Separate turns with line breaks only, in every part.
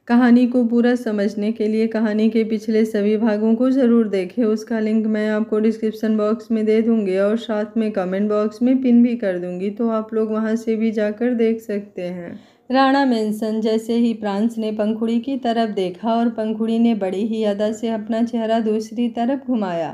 कहानी को पूरा समझने के लिए कहानी के पिछले सभी भागों को ज़रूर देखें। उसका लिंक मैं आपको डिस्क्रिप्शन बॉक्स में दे दूँगी और साथ में कमेंट बॉक्स में पिन भी कर दूँगी, तो आप लोग वहाँ से भी जाकर देख सकते हैं। राणा मेंशन। जैसे ही प्रांस ने पंखुड़ी की तरफ देखा और पंखुड़ी ने बड़ी ही अदा से अपना चेहरा दूसरी तरफ घुमाया,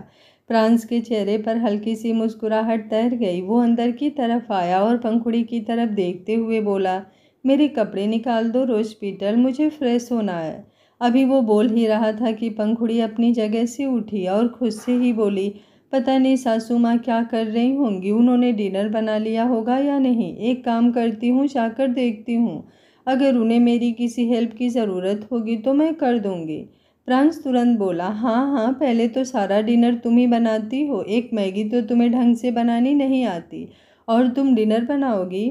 प्रांस के चेहरे पर हल्की सी मुस्कुराहट तैर गई। वो अंदर की तरफ आया और पंखुड़ी की तरफ देखते हुए बोला, मेरे कपड़े निकाल दो रोज पीटर, मुझे फ्रेश होना है। अभी वो बोल ही रहा था कि पंखुड़ी अपनी जगह से उठी और खुद से ही बोली, पता नहीं सासू माँ क्या कर रही होंगी, उन्होंने डिनर बना लिया होगा या नहीं। एक काम करती हूँ, जाकर देखती हूँ। अगर उन्हें मेरी किसी हेल्प की ज़रूरत होगी तो मैं कर दूँगी। प्रांस तुरंत बोला, हाँ हाँ, पहले तो सारा डिनर तुम ही बनाती हो, एक मैगी तो तुम्हें ढंग से बनानी नहीं आती और तुम डिनर बनाओगी।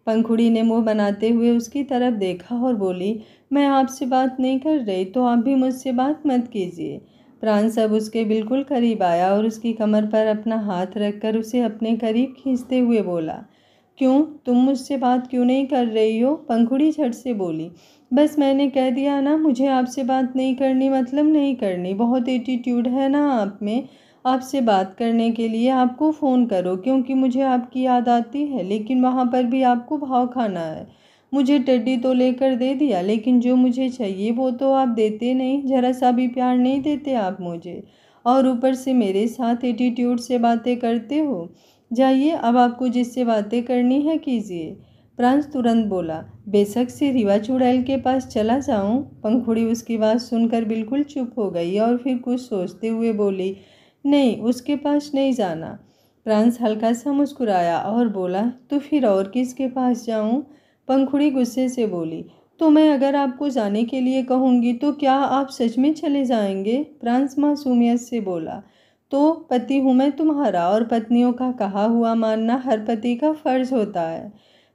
पंखुड़ी ने मुंह बनाते हुए उसकी तरफ देखा और बोली, मैं आपसे बात नहीं कर रही, तो आप भी मुझसे बात मत कीजिए। प्रांस अब उसके बिल्कुल करीब आया और उसकी कमर पर अपना हाथ रखकर उसे अपने करीब खींचते हुए बोला, क्यों, तुम मुझसे बात क्यों नहीं कर रही हो? पंखुड़ी झट से बोली, बस मैंने कह दिया ना, मुझे आपसे बात नहीं करनी मतलब नहीं करनी। बहुत एटीट्यूड है ना आप में, आपसे बात करने के लिए आपको फ़ोन करो क्योंकि मुझे आपकी याद आती है, लेकिन वहाँ पर भी आपको भाव खाना है। मुझे टेडी तो लेकर दे दिया, लेकिन जो मुझे चाहिए वो तो आप देते नहीं, ज़रा सा भी प्यार नहीं देते आप मुझे, और ऊपर से मेरे साथ एटीट्यूड से बातें करते हो। जाइए, अब आपको जिससे बातें करनी है कीजिए। प्रांस तुरंत बोला, बेशक से रीवा चुड़ैल के पास चला जाऊं। पंखुड़ी उसकी बात सुनकर बिल्कुल चुप हो गई और फिर कुछ सोचते हुए बोली, नहीं, उसके पास नहीं जाना। प्रांस हल्का सा मुस्कुराया और बोला, तो फिर और किसके पास जाऊं? पंखुड़ी गुस्से से बोली, तो मैं अगर आपको जाने के लिए कहूँगी तो क्या आप सच में चले जाएंगे? प्रांस मासूमियत से बोला, तो पति हूँ मैं तुम्हारा और पत्नियों का कहा हुआ मानना हर पति का फर्ज होता है।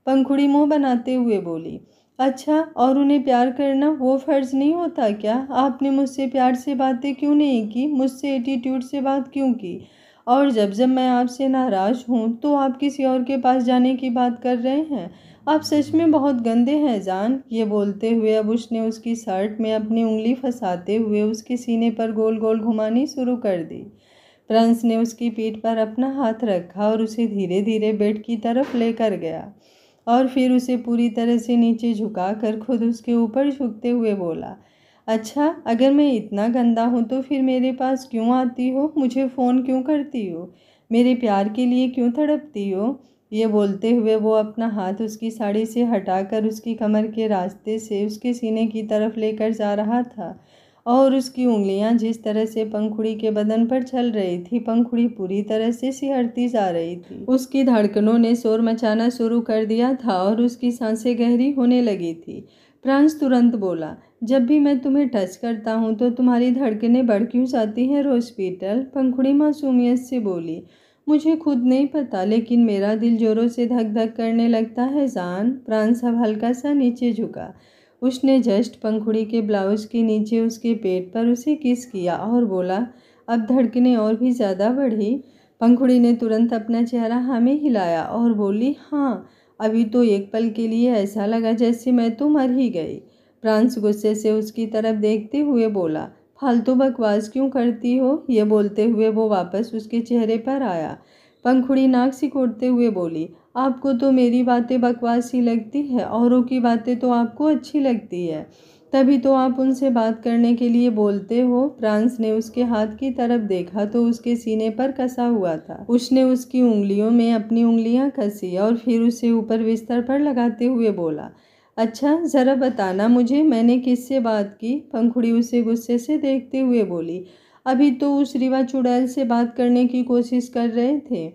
पंखुड़ी मुंह बनाते हुए बोली, अच्छा, और उन्हें प्यार करना वो फर्ज नहीं होता क्या? आपने मुझसे प्यार से बातें क्यों नहीं की, मुझसे एटीट्यूड से बात क्यों की? और जब जब मैं आपसे नाराज़ हूँ तो आप किसी और के पास जाने की बात कर रहे हैं। आप सच में बहुत गंदे हैं जान। ये बोलते हुए अब उसने उसकी शर्ट में अपनी उंगली फंसाते हुए उसके सीने पर गोल गोल घुमानी शुरू कर दी। प्रिंस ने उसकी पीठ पर अपना हाथ रखा और उसे धीरे धीरे बेड की तरफ लेकर गया और फिर उसे पूरी तरह से नीचे झुकाकर खुद उसके ऊपर झुकते हुए बोला, अच्छा, अगर मैं इतना गंदा हूँ तो फिर मेरे पास क्यों आती हो, मुझे फ़ोन क्यों करती हो, मेरे प्यार के लिए क्यों तड़पती हो? ये बोलते हुए वो अपना हाथ उसकी साड़ी से हटाकर उसकी कमर के रास्ते से उसके सीने की तरफ लेकर जा रहा था और उसकी उंगलियां जिस तरह से पंखुड़ी के बदन पर चल रही थी, पंखुड़ी पूरी तरह से सिहरती जा रही थी। उसकी धड़कनों ने शोर मचाना शुरू कर दिया था और उसकी सांसें गहरी होने लगी थी। प्रांस तुरंत बोला, जब भी मैं तुम्हें टच करता हूँ तो तुम्हारी धड़कनें बढ़ क्यों जाती हैं रोज पीटर? पंखुड़ी मासूमियत से बोली, मुझे खुद नहीं पता, लेकिन मेरा दिल जोरों से धक धक करने लगता है जान। प्रांस अब हल्का सा नीचे झुका। उसने जस्ट पंखुड़ी के ब्लाउज के नीचे उसके पेट पर उसे किस किया और बोला, अब धड़कनें और भी ज़्यादा बढ़ी। पंखुड़ी ने तुरंत अपना चेहरा हाँ में हिलाया और बोली, हाँ, अभी तो एक पल के लिए ऐसा लगा जैसे मैं तो मर ही गई। प्रांस गुस्से से उसकी तरफ देखते हुए बोला, फालतू बकवास क्यों करती हो? ये बोलते हुए वो वापस उसके चेहरे पर आया। पंखुड़ी नाक सिकोड़ते हुए बोली, आपको तो मेरी बातें बकवास ही लगती है, औरों की बातें तो आपको अच्छी लगती है, तभी तो आप उनसे बात करने के लिए बोलते हो। प्रांस ने उसके हाथ की तरफ देखा तो उसके सीने पर कसा हुआ था। उसने उसकी उंगलियों में अपनी उंगलियां कसी और फिर उसे ऊपर बिस्तर पर लगाते हुए बोला, अच्छा, ज़रा बताना मुझे, मैंने किससे बात की? पंखुड़ी उसे गुस्से से देखते हुए बोली, अभी तो उस रीवा चुड़ैल से बात करने की कोशिश कर रहे थे।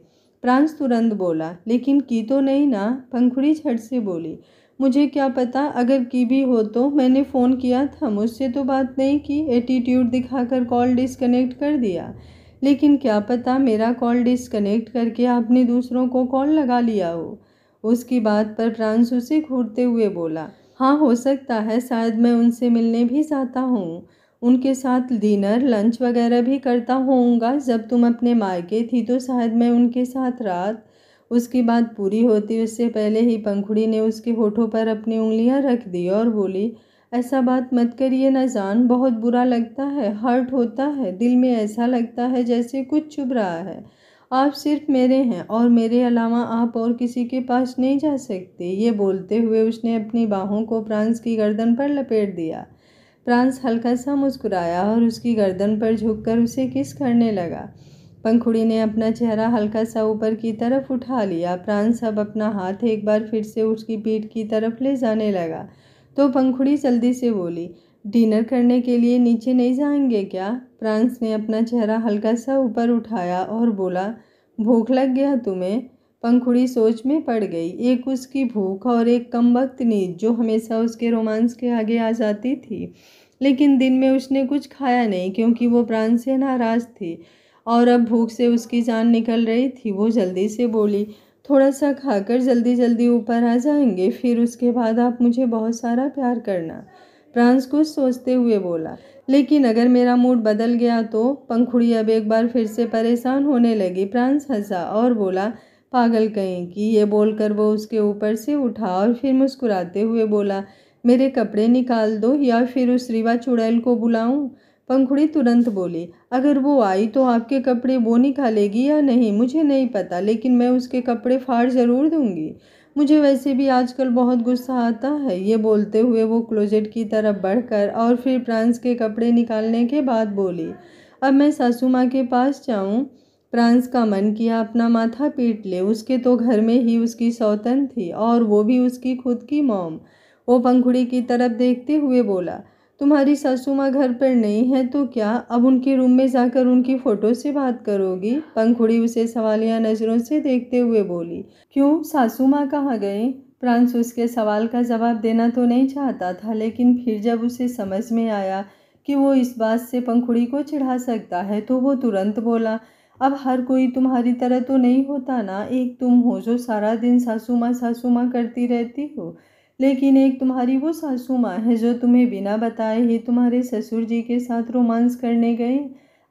प्रांस तुरंत बोला, लेकिन की तो नहीं ना? पंखुड़ी झट से बोली, मुझे क्या पता, अगर की भी हो तो मैंने फ़ोन किया था, मुझसे तो बात नहीं की, एटीट्यूड दिखाकर कॉल डिस्कनेक्ट कर दिया। लेकिन क्या पता मेरा कॉल डिस्कनेक्ट करके आपने दूसरों को कॉल लगा लिया हो। उसकी बात पर प्रांस उसे घूरते हुए बोला, हाँ, हो सकता है, शायद मैं उनसे मिलने भी जाता हूँ, उनके साथ डिनर लंच वगैरह भी करता होऊंगा। जब तुम अपने मायके थी तो शायद मैं उनके साथ रात। उसकी बात पूरी होती उससे पहले ही पंखुड़ी ने उसके होठों पर अपनी उंगलियां रख दी और बोली, ऐसा बात मत करिए ना जान, बहुत बुरा लगता है, हर्ट होता है, दिल में ऐसा लगता है जैसे कुछ चुभ रहा है। आप सिर्फ मेरे हैं और मेरे अलावा आप और किसी के पास नहीं जा सकते। ये बोलते हुए उसने अपनी बाहों को प्रांस की गर्दन पर लपेट दिया। प्रांस हल्का सा मुस्कुराया और उसकी गर्दन पर झुककर उसे किस करने लगा। पंखुड़ी ने अपना चेहरा हल्का सा ऊपर की तरफ उठा लिया। प्रांस अब अपना हाथ एक बार फिर से उसकी पीठ की तरफ ले जाने लगा तो पंखुड़ी जल्दी से बोली, डिनर करने के लिए नीचे नहीं जाएंगे क्या? प्रांस ने अपना चेहरा हल्का सा ऊपर उठाया और बोला, भूख लग गया तुम्हें? पंखुड़ी सोच में पड़ गई। एक उसकी भूख और एक कमबख्त नींद जो हमेशा उसके रोमांस के आगे आ जाती थी। लेकिन दिन में उसने कुछ खाया नहीं क्योंकि वो प्रांस से नाराज थी और अब भूख से उसकी जान निकल रही थी। वो जल्दी से बोली, थोड़ा सा खाकर जल्दी जल्दी ऊपर आ जाएंगे, फिर उसके बाद आप मुझे बहुत सारा प्यार करना। प्रांस कुछ सोचते हुए बोला, लेकिन अगर मेरा मूड बदल गया तो? पंखुड़ी अब एक बार फिर से परेशान होने लगी। प्रांस हंसा और बोला, पागल कहीं की। ये बोलकर वो उसके ऊपर से उठा और फिर मुस्कुराते हुए बोला, मेरे कपड़े निकाल दो या फिर उस रीवा चुड़ैल को बुलाऊं? पंखुड़ी तुरंत बोली, अगर वो आई तो आपके कपड़े वो निकालेगी या नहीं मुझे नहीं पता, लेकिन मैं उसके कपड़े फाड़ ज़रूर दूंगी। मुझे वैसे भी आजकल बहुत गुस्सा आता है। ये बोलते हुए वो क्लोजेट की तरफ बढ़कर और फिर प्रांस के कपड़े निकालने के बाद बोली, अब मैं सासू माँ के पास जाऊँ? प्रांस का मन किया अपना माथा पीट ले। उसके तो घर में ही उसकी सौतन थी और वो भी उसकी खुद की मॉम। वो पंखुड़ी की तरफ देखते हुए बोला, तुम्हारी सासू माँ घर पर नहीं है तो क्या अब उनके रूम में जाकर उनकी फ़ोटो से बात करोगी? पंखुड़ी उसे सवालिया नज़रों से देखते हुए बोली, क्यों, सासू माँ कहाँ गई? प्रांस उसके सवाल का जवाब देना तो नहीं चाहता था, लेकिन फिर जब उसे समझ में आया कि वो इस बात से पंखुड़ी को चिढ़ा सकता है तो वो तुरंत बोला, अब हर कोई तुम्हारी तरह तो नहीं होता ना। एक तुम हो जो सारा दिन सासू माँ करती रहती हो, लेकिन एक तुम्हारी वो सासू माँ है जो तुम्हें बिना बताए ही तुम्हारे ससुर जी के साथ रोमांस करने गई।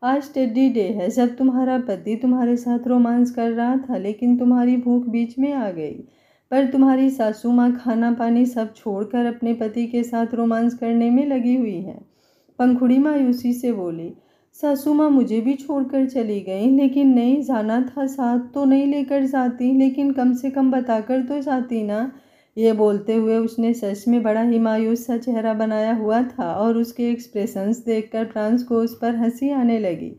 आज टेडी डे है जब तुम्हारा पति तुम्हारे साथ रोमांस कर रहा था, लेकिन तुम्हारी भूख बीच में आ गई। पर तुम्हारी सासू माँ खाना पानी सब छोड़कर अपने पति के साथ रोमांस करने में लगी हुई है। पंखुड़ी मायूसी से बोली, सासू माँ मुझे भी छोड़कर चली गई, लेकिन नहीं जाना था साथ तो नहीं लेकर जाती, लेकिन कम से कम बताकर तो जाती ना। ये बोलते हुए उसने सच में बड़ा ही मायूस सा चेहरा बनाया हुआ था और उसके एक्सप्रेशंस देखकर प्रांस को उस पर हंसी आने लगी।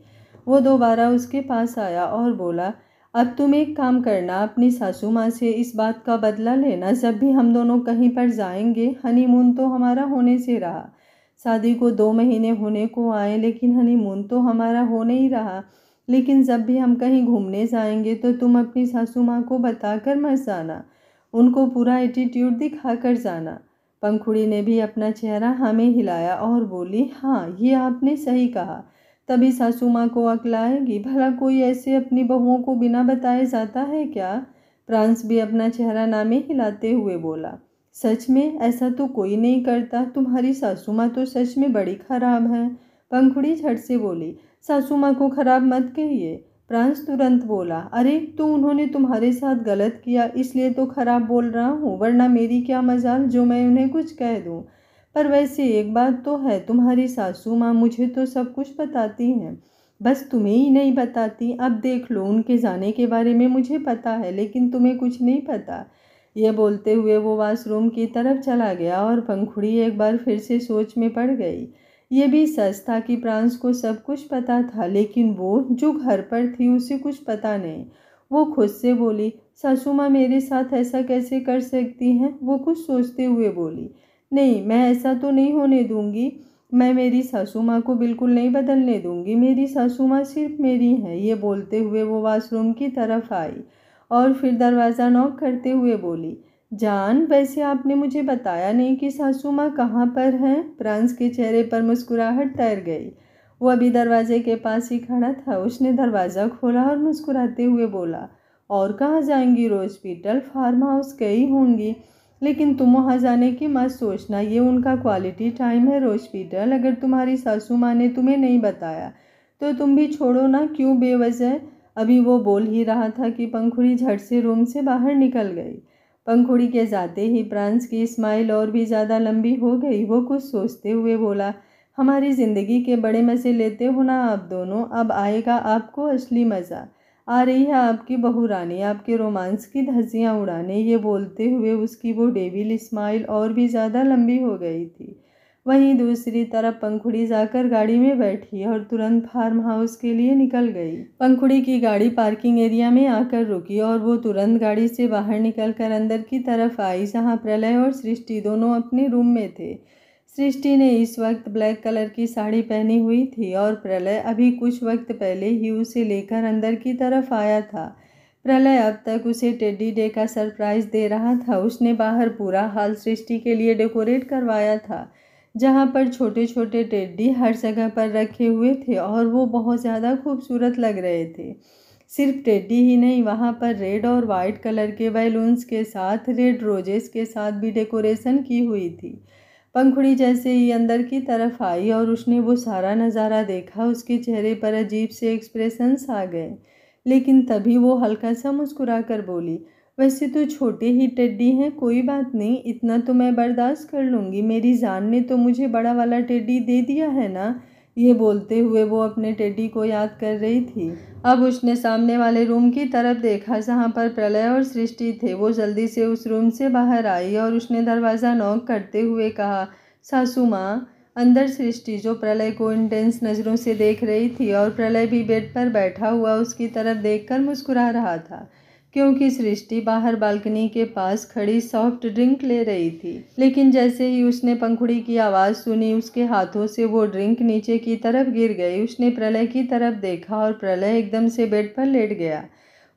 वो दोबारा उसके पास आया और बोला, अब तुम एक काम करना, अपनी सासू माँ से इस बात का बदला लेना। जब भी हम दोनों कहीं पर जाएंगे, हनीमून तो हमारा होने से रहा, शादी को 2 महीने होने को आए लेकिन हनीमून तो हमारा हो नहीं रहा, लेकिन जब भी हम कहीं घूमने जाएंगे तो तुम अपनी सासू माँ को बताकर मत जाना, उनको पूरा एटीट्यूड दिखा कर जाना। पंखुड़ी ने भी अपना चेहरा हाँ में हिलाया और बोली, हाँ ये आपने सही कहा, तभी सासू माँ को अक्ल आएगी। भला कोई ऐसे अपनी बहुओं को बिना बताए जाता है क्या? प्रांस भी अपना चेहरा ना में हिलाते हुए बोला, सच में ऐसा तो कोई नहीं करता, तुम्हारी सासू माँ तो सच में बड़ी खराब है। पंखुड़ी झट से बोली, सासू माँ को खराब मत कहिए। प्रांस तुरंत बोला, अरे तो उन्होंने तुम्हारे साथ गलत किया इसलिए तो खराब बोल रहा हूँ, वरना मेरी क्या मजाल जो मैं उन्हें कुछ कह दूँ। पर वैसे एक बात तो है, तुम्हारी सासू माँ मुझे तो सब कुछ बताती हैं, बस तुम्हें ही नहीं बताती। अब देख लो, उनके जाने के बारे में मुझे पता है लेकिन तुम्हें कुछ नहीं पता। यह बोलते हुए वो वॉशरूम की तरफ चला गया और पंखुड़ी एक बार फिर से सोच में पड़ गई। ये भी सच था कि प्रांस को सब कुछ पता था, लेकिन वो जो घर पर थी उसे कुछ पता नहीं। वो खुद से बोली, सासू माँ मेरे साथ ऐसा कैसे कर सकती हैं? वो कुछ सोचते हुए बोली, नहीं मैं ऐसा तो नहीं होने दूंगी, मैं मेरी सासू माँ को बिल्कुल नहीं बदलने दूंगी, मेरी सासू माँ सिर्फ मेरी हैं। ये बोलते हुए वो वॉशरूम की तरफ आई और फिर दरवाज़ा नॉक करते हुए बोली, जान वैसे आपने मुझे बताया नहीं कि सासू माँ कहाँ पर हैं? प्रांस के चेहरे पर मुस्कुराहट तैर गई। वो अभी दरवाजे के पास ही खड़ा था। उसने दरवाज़ा खोला और मुस्कुराते हुए बोला, और कहाँ जाएंगी? हॉस्पिटल, फार्म हाउस गई होंगी, लेकिन तुम वहाँ जाने की मत सोचना, ये उनका क्वालिटी टाइम है हॉस्पिटल। अगर तुम्हारी सासू माँ ने तुम्हें नहीं बताया तो तुम भी छोड़ो ना, क्यों बेवजह। अभी वो बोल ही रहा था कि पंखुड़ी झट से रूम से बाहर निकल गई। पंखुड़ी के जाते ही प्रांस की स्माइल और भी ज़्यादा लंबी हो गई। वो कुछ सोचते हुए बोला, हमारी ज़िंदगी के बड़े मज़े लेते हो ना आप दोनों, अब आएगा आपको असली मज़ा। आ रही है आपकी बहू रानी आपके रोमांस की धज्जियाँ उड़ाने। ये बोलते हुए उसकी वो डेविल स्माइल और भी ज़्यादा लंबी हो गई थी। वहीं दूसरी तरफ पंखुड़ी जाकर गाड़ी में बैठी और तुरंत फार्म हाउस के लिए निकल गई। पंखुड़ी की गाड़ी पार्किंग एरिया में आकर रुकी और वो तुरंत गाड़ी से बाहर निकलकर अंदर की तरफ आई, जहां प्रलय और सृष्टि दोनों अपने रूम में थे। सृष्टि ने इस वक्त ब्लैक कलर की साड़ी पहनी हुई थी और प्रलय अभी कुछ वक्त पहले ही उसे लेकर अंदर की तरफ आया था। प्रलय अब तक उसे टेडी डे का सरप्राइज दे रहा था। उसने बाहर पूरा हाल सृष्टि के लिए डेकोरेट करवाया था, जहाँ पर छोटे छोटे टेडी हर जगह पर रखे हुए थे और वो बहुत ज़्यादा खूबसूरत लग रहे थे। सिर्फ टेडी ही नहीं, वहाँ पर रेड और वाइट कलर के बैलून्स के साथ रेड रोजेस के साथ भी डेकोरेशन की हुई थी। पंखुड़ी जैसे ही अंदर की तरफ आई और उसने वो सारा नज़ारा देखा, उसके चेहरे पर अजीब से एक्सप्रेशंस आ गए। लेकिन तभी वो हल्का सा मुस्कुरा कर बोली, वैसे तो छोटे ही टेडी हैं, कोई बात नहीं, इतना तो मैं बर्दाश्त कर लूँगी। मेरी जान ने तो मुझे बड़ा वाला टेडी दे दिया है ना। ये बोलते हुए वो अपने टेडी को याद कर रही थी। अब उसने सामने वाले रूम की तरफ देखा जहाँ पर प्रलय और सृष्टि थे। वो जल्दी से उस रूम से बाहर आई और उसने दरवाज़ा नॉक करते हुए कहा, सासू माँ। अंदर सृष्टि, जो प्रलय को इंटेंस नज़रों से देख रही थी, और प्रलय भी बेड पर बैठा हुआ उसकी तरफ देखकर मुस्कुरा रहा था, क्योंकि सृष्टि बाहर बालकनी के पास खड़ी सॉफ्ट ड्रिंक ले रही थी। लेकिन जैसे ही उसने पंखुड़ी की आवाज़ सुनी, उसके हाथों से वो ड्रिंक नीचे की तरफ गिर गई। उसने प्रलय की तरफ देखा और प्रलय एकदम से बेड पर लेट गया।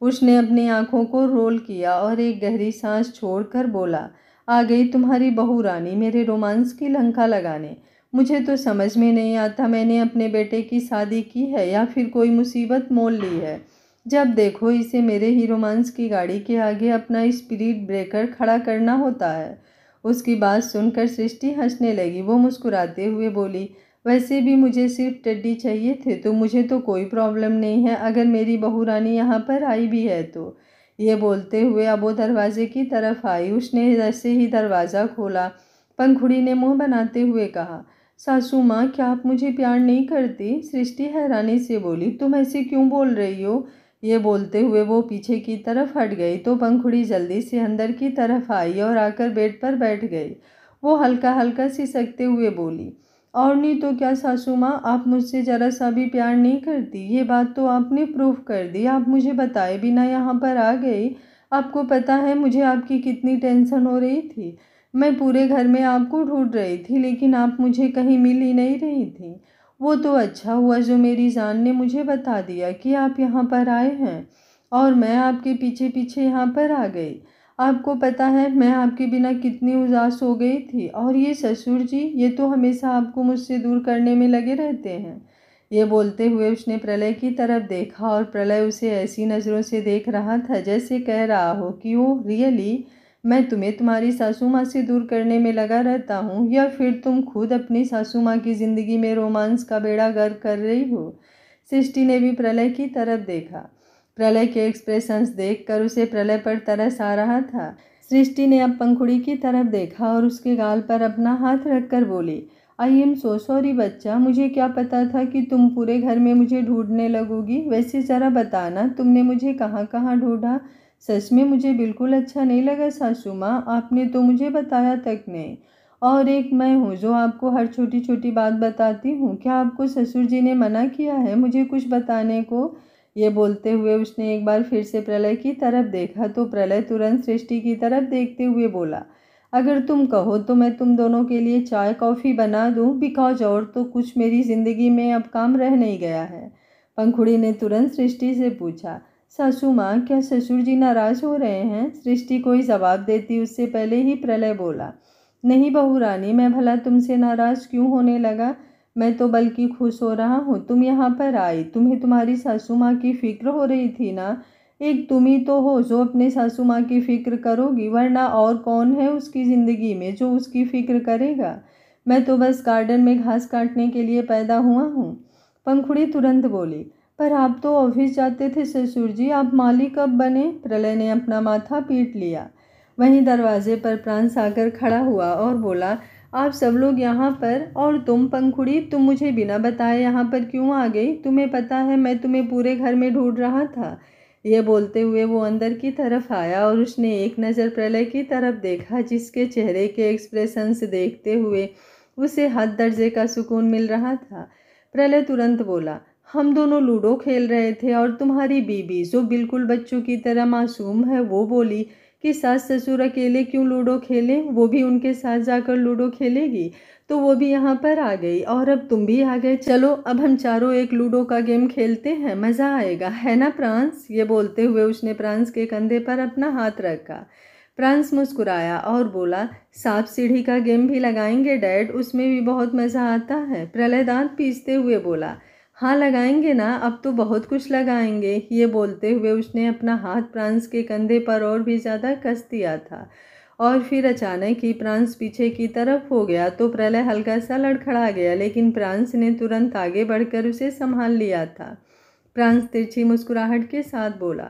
उसने अपनी आंखों को रोल किया और एक गहरी सांस छोड़कर बोला, आ गई तुम्हारी बहू रानी मेरे रोमांस की लंका लगाने। मुझे तो समझ में नहीं आता, मैंने अपने बेटे की शादी की है या फिर कोई मुसीबत मोल ली है। जब देखो इसे मेरे ही रोमांस की गाड़ी के आगे अपना स्पीड ब्रेकर खड़ा करना होता है। उसकी बात सुनकर सृष्टि हंसने लगी। वो मुस्कुराते हुए बोली, वैसे भी मुझे सिर्फ टेडी चाहिए थे, तो मुझे तो कोई प्रॉब्लम नहीं है अगर मेरी बहू रानी यहाँ पर आई भी है तो। ये बोलते हुए अब वो दरवाजे की तरफ आई। उसने जैसे ही दरवाज़ा खोला, पंखुड़ी ने मुँह बनाते हुए कहा, सासू माँ, क्या आप मुझे प्यार नहीं करती? सृष्टि हैरानी से बोली, तुम ऐसे क्यों बोल रही हो? ये बोलते हुए वो पीछे की तरफ हट गई तो पंखुड़ी जल्दी से अंदर की तरफ आई और आकर बेड पर बैठ गई। वो हल्का हल्का सिसकते हुए बोली, और नहीं तो क्या सासू माँ, आप मुझसे ज़रा सा भी प्यार नहीं करती। ये बात तो आपने प्रूफ कर दी, आप मुझे बताए बिना यहाँ पर आ गई। आपको पता है मुझे आपकी कितनी टेंशन हो रही थी। मैं पूरे घर में आपको ढूंढ रही थी, लेकिन आप मुझे कहीं मिल ही नहीं रही थी। वो तो अच्छा हुआ जो मेरी जान ने मुझे बता दिया कि आप यहाँ पर आए हैं, और मैं आपके पीछे पीछे यहाँ पर आ गई। आपको पता है मैं आपके बिना कितनी उदास हो गई थी, और ये ससुर जी, ये तो हमेशा आपको मुझसे दूर करने में लगे रहते हैं। ये बोलते हुए उसने प्रलय की तरफ देखा और प्रलय उसे ऐसी नज़रों से देख रहा था जैसे कह रहा हो कि ओ रियली, मैं तुम्हें तुम्हारी सासू माँ से दूर करने में लगा रहता हूँ, या फिर तुम खुद अपनी सासू माँ की ज़िंदगी में रोमांस का बेड़ा गर्क कर रही हो। सृष्टि ने भी प्रलय की तरफ देखा। प्रलय के एक्सप्रेशंस देखकर उसे प्रलय पर तरस आ रहा था। सृष्टि ने अब पंखुड़ी की तरफ देखा और उसके गाल पर अपना हाथ रखकर बोली, आई एम सो सॉरी बच्चा, मुझे क्या पता था कि तुम पूरे घर में मुझे ढूंढने लगोगी। वैसे ज़रा बताना, तुमने मुझे कहाँ कहाँ ढूंढा? सच में मुझे बिल्कुल अच्छा नहीं लगा सासू माँ, आपने तो मुझे बताया तक नहीं। और एक मैं हूँ जो आपको हर छोटी छोटी बात बताती हूँ। क्या आपको ससुर जी ने मना किया है मुझे कुछ बताने को? ये बोलते हुए उसने एक बार फिर से प्रलय की तरफ देखा तो प्रलय तुरंत सृष्टि की तरफ देखते हुए बोला, अगर तुम कहो तो मैं तुम दोनों के लिए चाय कॉफ़ी बना दूँ, बिकॉज और तो कुछ मेरी ज़िंदगी में अब काम रह नहीं गया है। पंखुड़ी ने तुरंत सृष्टि से पूछा, सासू माँ, क्या ससुर जी नाराज़ हो रहे हैं? सृष्टि कोई जवाब देती उससे पहले ही प्रलय बोला, नहीं बहू रानी, मैं भला तुमसे नाराज़ क्यों होने लगा? मैं तो बल्कि खुश हो रहा हूँ तुम यहाँ पर आई। तुम्हें तुम्हारी सासू माँ की फ़िक्र हो रही थी ना। एक तुम ही तो हो जो अपने सासू माँ की फ़िक्र करोगी, वरना और कौन है उसकी ज़िंदगी में जो उसकी फ़िक्र करेगा। मैं तो बस गार्डन में घास काटने के लिए पैदा हुआ हूँ। पंखुड़ी तुरंत बोली, पर आप तो ऑफिस जाते थे ससुर जी, आप माली कब बने? प्रलय ने अपना माथा पीट लिया। वहीं दरवाजे पर प्रांस आकर खड़ा हुआ और बोला, आप सब लोग यहाँ पर, और तुम पंखुड़ी, तुम मुझे बिना बताए यहाँ पर क्यों आ गई? तुम्हें पता है मैं तुम्हें पूरे घर में ढूंढ रहा था। ये बोलते हुए वो अंदर की तरफ आया और उसने एक नज़र प्रलय की तरफ देखा, जिसके चेहरे के एक्सप्रेशंस देखते हुए उसे हद दर्जे का सुकून मिल रहा था। प्रलय तुरंत बोला, हम दोनों लूडो खेल रहे थे और तुम्हारी बीबी, जो बिल्कुल बच्चों की तरह मासूम है, वो बोली कि सास ससुर अकेले क्यों लूडो खेलें, वो भी उनके साथ जाकर लूडो खेलेगी। तो वो भी यहाँ पर आ गई और अब तुम भी आ गए। चलो अब हम चारों एक लूडो का गेम खेलते हैं, मज़ा आएगा, है ना प्रांस? ये बोलते हुए उसने प्रांस के कंधे पर अपना हाथ रखा। प्रांस मुस्कुराया और बोला, सांप सीढ़ी का गेम भी लगाएंगे डैड, उसमें भी बहुत मज़ा आता है। प्रलय दांत पीसते हुए बोला, हाँ लगाएंगे ना, अब तो बहुत कुछ लगाएंगे। ये बोलते हुए उसने अपना हाथ प्रांस के कंधे पर और भी ज़्यादा कस दिया था और फिर अचानक ही प्रांस पीछे की तरफ हो गया तो प्रलय हल्का सा लड़खड़ा गया, लेकिन प्रांस ने तुरंत आगे बढ़कर उसे संभाल लिया था। प्रांस तिरछी मुस्कुराहट के साथ बोला,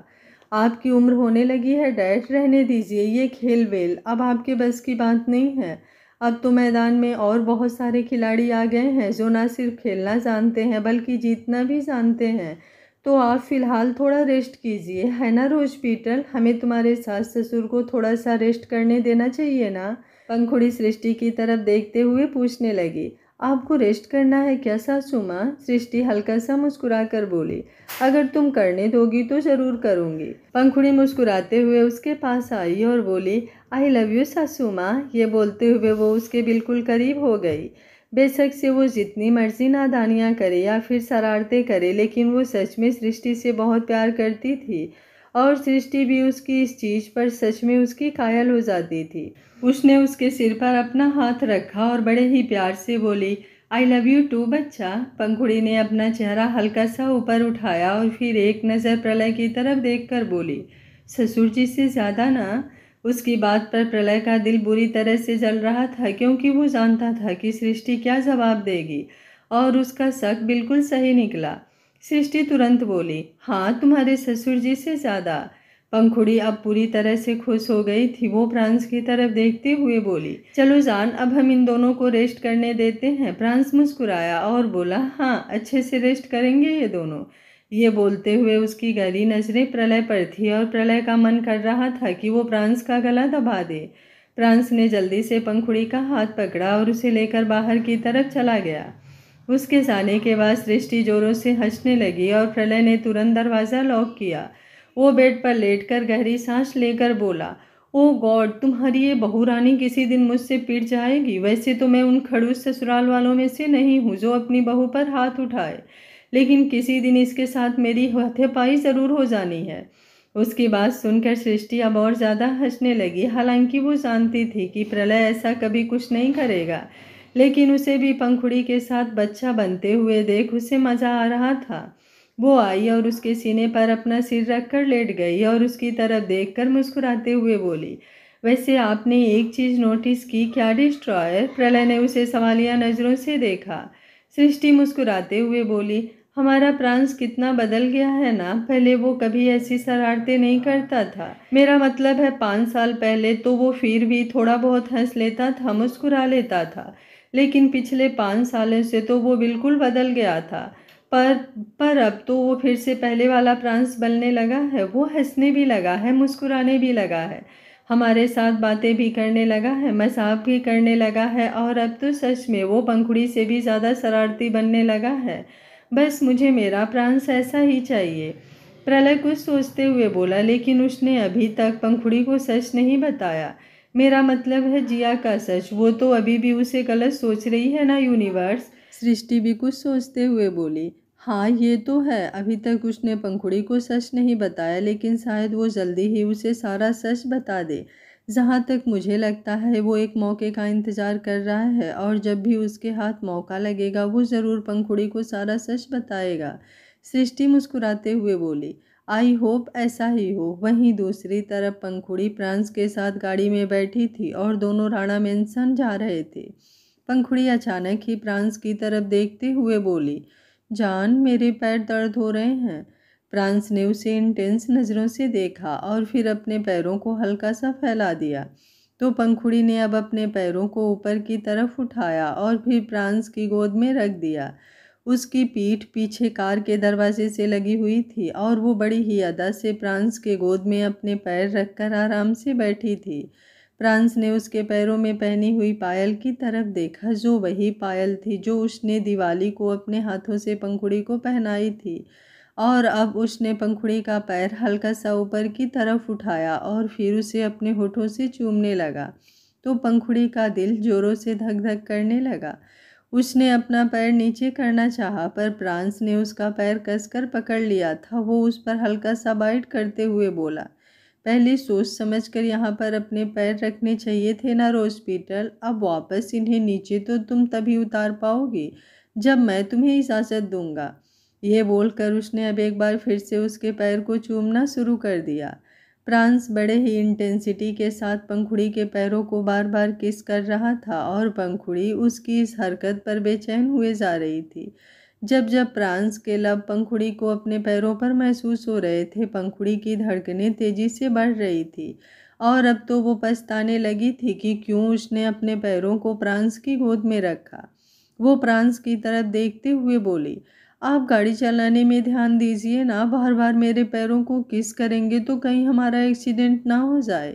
आपकी उम्र होने लगी है डैड, रहने दीजिए ये खेल वेल, अब आपके बस की बात नहीं है। अब तो मैदान में और बहुत सारे खिलाड़ी आ गए हैं जो ना सिर्फ खेलना जानते हैं बल्कि जीतना भी जानते हैं। तो आप फिलहाल थोड़ा रेस्ट कीजिए, है ना रोज पीटल? हमें तुम्हारे सास ससुर को थोड़ा सा रेस्ट करने देना चाहिए ना? पंखुड़ी सृष्टि की तरफ देखते हुए पूछने लगी, आपको रेस्ट करना है क्या सासू माँ? सृष्टि हल्का सा मुस्कुरा कर बोली, अगर तुम करने दोगी तो ज़रूर करूँगी। पंखुड़ी मुस्कुराते हुए उसके पास आई और बोली, आई लव यू सासू माँ। ये बोलते हुए वो उसके बिल्कुल करीब हो गई। बेशक से वो जितनी मर्जी नादानियाँ करे या फिर शरारतें करे, लेकिन वो सच में सृष्टि से बहुत प्यार करती थी और सृष्टि भी उसकी इस चीज़ पर सच में उसकी कायल हो जाती थी। उसने उसके सिर पर अपना हाथ रखा और बड़े ही प्यार से बोली, आई लव यू टू बच्चा। पंखुड़ी ने अपना चेहरा हल्का सा ऊपर उठाया और फिर एक नज़र प्रलय की तरफ देखकर बोली, ससुर जी से ज़्यादा ना? उसकी बात पर प्रलय का दिल बुरी तरह से जल रहा था, क्योंकि वो जानता था कि सृष्टि क्या जवाब देगी और उसका शक बिल्कुल सही निकला। सृष्टि तुरंत बोली, हाँ तुम्हारे ससुर जी से ज़्यादा। पंखुड़ी अब पूरी तरह से खुश हो गई थी। वो प्रांस की तरफ देखते हुए बोली, चलो जान, अब हम इन दोनों को रेस्ट करने देते हैं। प्रांस मुस्कुराया और बोला, हाँ अच्छे से रेस्ट करेंगे ये दोनों। ये बोलते हुए उसकी गहरी नजरें प्रलय पर थी और प्रलय का मन कर रहा था कि वो प्रांस का गला दबा दे। प्रांस ने जल्दी से पंखुड़ी का हाथ पकड़ा और उसे लेकर बाहर की तरफ चला गया। उसके जाने के बाद सृष्टि जोरों से हंसने लगी और प्रलय ने तुरंत दरवाज़ा लॉक किया। वो बेड पर लेटकर गहरी सांस लेकर बोला, ओ गॉड, तुम्हारी ये बहू रानी किसी दिन मुझसे पिट जाएगी। वैसे तो मैं उन खड़ूस ससुराल वालों में से नहीं हूँ जो अपनी बहू पर हाथ उठाए, लेकिन किसी दिन इसके साथ मेरी हाथापाई ज़रूर हो जानी है। उसकी बात सुनकर सृष्टि अब और ज़्यादा हंसने लगी। हालांकि वो जानती थी कि प्रलय ऐसा कभी कुछ नहीं करेगा, लेकिन उसे भी पंखुड़ी के साथ बच्चा बनते हुए देख उसे मज़ा आ रहा था। वो आई और उसके सीने पर अपना सिर रखकर लेट गई और उसकी तरफ देखकर मुस्कुराते हुए बोली, वैसे आपने एक चीज़ नोटिस की क्या डिस्ट्रॉयर? प्रलय ने उसे सवालिया नज़रों से देखा। सृष्टि मुस्कुराते हुए बोली, हमारा प्रांस कितना बदल गया है ना, पहले वो कभी ऐसी शरारतें नहीं करता था। मेरा मतलब है 5 साल पहले तो वो फिर भी थोड़ा बहुत हंस लेता था, मुस्कुरा लेता था, लेकिन पिछले 5 सालों से तो वो बिल्कुल बदल गया था। पर पर अब तो वो फिर से पहले वाला प्रांस बनने लगा है। वो हंसने भी लगा है, मुस्कुराने भी लगा है, हमारे साथ बातें भी करने लगा है, मजाक भी करने लगा है और अब तो सच में वो पंखुड़ी से भी ज़्यादा शरारती बनने लगा है। बस मुझे मेरा प्रांस ऐसा ही चाहिए। प्रलय कुछ सोचते हुए बोला, लेकिन उसने अभी तक पंखुड़ी को सच नहीं बताया। मेरा मतलब है जिया का सच। वो तो अभी भी उसे गलत सोच रही है ना यूनिवर्स? सृष्टि भी कुछ सोचते हुए बोली, हाँ ये तो है, अभी तक उसने पंखुड़ी को सच नहीं बताया, लेकिन शायद वो जल्दी ही उसे सारा सच बता दे। जहाँ तक मुझे लगता है वो एक मौके का इंतज़ार कर रहा है और जब भी उसके हाथ मौका लगेगा वो ज़रूर पंखुड़ी को सारा सच बताएगा। सृष्टि मुस्कुराते हुए बोली, आई होप ऐसा ही हो। वहीं दूसरी तरफ पंखुड़ी प्रांस के साथ गाड़ी में बैठी थी और दोनों राणा मेंशन जा रहे थे। पंखुड़ी अचानक ही प्रांस की तरफ देखते हुए बोली, जान मेरे पैर दर्द हो रहे हैं। प्रांस ने उसे इंटेंस नज़रों से देखा और फिर अपने पैरों को हल्का सा फैला दिया। तो पंखुड़ी ने अब अपने पैरों को ऊपर की तरफ उठाया और फिर प्रांस की गोद में रख दिया। उसकी पीठ पीछे कार के दरवाजे से लगी हुई थी और वो बड़ी ही अदा से प्रांस के गोद में अपने पैर रखकर आराम से बैठी थी। प्रांस ने उसके पैरों में पहनी हुई पायल की तरफ देखा, जो वही पायल थी जो उसने दिवाली को अपने हाथों से पंखुड़ी को पहनाई थी। और अब उसने पंखुड़ी का पैर हल्का सा ऊपर की तरफ उठाया और फिर उसे अपने होठों से चूमने लगा। तो पंखुड़ी का दिल जोरों से धक धक करने लगा। उसने अपना पैर नीचे करना चाहा, पर प्रांस ने उसका पैर कसकर पकड़ लिया था। वो उस पर हल्का सा बाइट करते हुए बोला, पहले सोच समझकर यहाँ पर अपने पैर रखने चाहिए थे ना रोज पीटल। अब वापस इन्हें नीचे तो तुम तभी उतार पाओगी जब मैं तुम्हें इजाज़त दूंगा। ये बोलकर उसने अब एक बार फिर से उसके पैर को चूमना शुरू कर दिया। प्रांस बड़े ही इंटेंसिटी के साथ पंखुड़ी के पैरों को बार बार किस कर रहा था और पंखुड़ी उसकी इस हरकत पर बेचैन हुए जा रही थी। जब जब प्रांस के लब पंखुड़ी को अपने पैरों पर महसूस हो रहे थे, पंखुड़ी की धड़कनें तेजी से बढ़ रही थी और अब तो वो पछताने लगी थी कि क्यों उसने अपने पैरों को प्रांस की गोद में रखा। वो प्रांस की तरफ देखते हुए बोली, आप गाड़ी चलाने में ध्यान दीजिए ना, बार बार मेरे पैरों को किस करेंगे तो कहीं हमारा एक्सीडेंट ना हो जाए।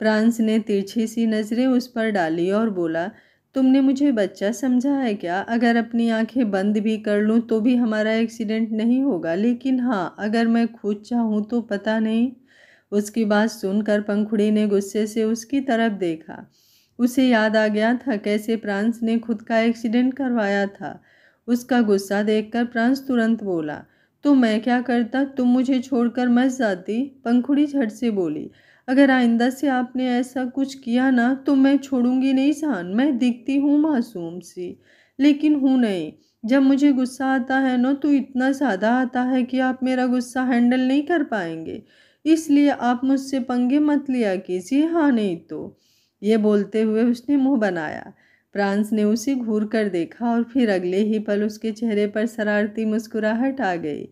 प्रांस ने तिरछी सी नज़रें उस पर डाली और बोला, तुमने मुझे बच्चा समझा है क्या? अगर अपनी आंखें बंद भी कर लूं तो भी हमारा एक्सीडेंट नहीं होगा, लेकिन हाँ, अगर मैं खुद चाहूँ तो पता नहीं। उसकी बात सुनकर पंखुड़ी ने गुस्से से उसकी तरफ देखा। उसे याद आ गया था कैसे प्रांस ने खुद का एक्सीडेंट करवाया था। उसका गुस्सा देखकर प्रांस तुरंत बोला, तो मैं क्या करता? तुम मुझे छोड़कर मत जाती। पंखुड़ी झट से बोली, अगर आइंदा से आपने ऐसा कुछ किया ना तो मैं छोड़ूंगी नहीं जान। मैं दिखती हूँ मासूम सी, लेकिन हूँ नहीं। जब मुझे गुस्सा आता है ना तो इतना ज़्यादा आता है कि आप मेरा गुस्सा हैंडल नहीं कर पाएंगे। इसलिए आप मुझसे पंगे मत लिया कीजिए, हाँ नहीं तो। ये बोलते हुए उसने मुंह बनाया। प्रांस ने उसे घूर कर देखा और फिर अगले ही पल उसके चेहरे पर शरारती मुस्कुराहट आ गई,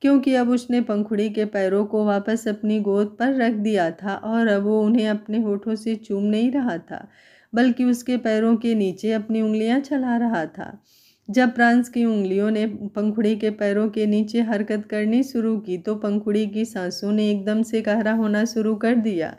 क्योंकि अब उसने पंखुड़ी के पैरों को वापस अपनी गोद पर रख दिया था और अब वो उन्हें अपने होठों से चूम नहीं रहा था, बल्कि उसके पैरों के नीचे अपनी उंगलियां चला रहा था। जब प्रांस की उंगलियों ने पंखुड़ी के पैरों के नीचे हरकत करनी शुरू की तो पंखुड़ी की सांसों ने एकदम से गहरा होना शुरू कर दिया।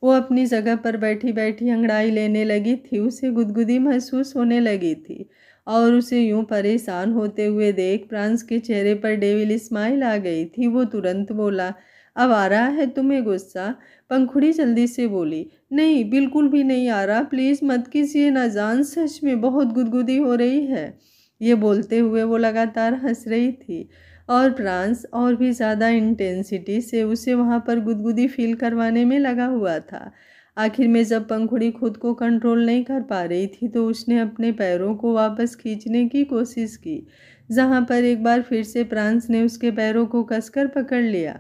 वो अपनी जगह पर बैठी बैठी अंगड़ाई लेने लगी थी। उसे गुदगुदी महसूस होने लगी थी और उसे यूं परेशान होते हुए देख प्रांस के चेहरे पर डेविल स्माइल आ गई थी। वो तुरंत बोला, अब आ रहा है तुम्हें गुस्सा? पंखुड़ी जल्दी से बोली, नहीं, बिल्कुल भी नहीं आ रहा। प्लीज़ मत कीजिए ना जान, सच में बहुत गुदगुदी हो रही है। ये बोलते हुए वो लगातार हंस रही थी और प्रांस और भी ज़्यादा इंटेंसिटी से उसे वहाँ पर गुदगुदी फील करवाने में लगा हुआ था। आखिर में जब पंखुड़ी खुद को कंट्रोल नहीं कर पा रही थी तो उसने अपने पैरों को वापस खींचने की कोशिश की, जहाँ पर एक बार फिर से प्रांस ने उसके पैरों को कसकर पकड़ लिया।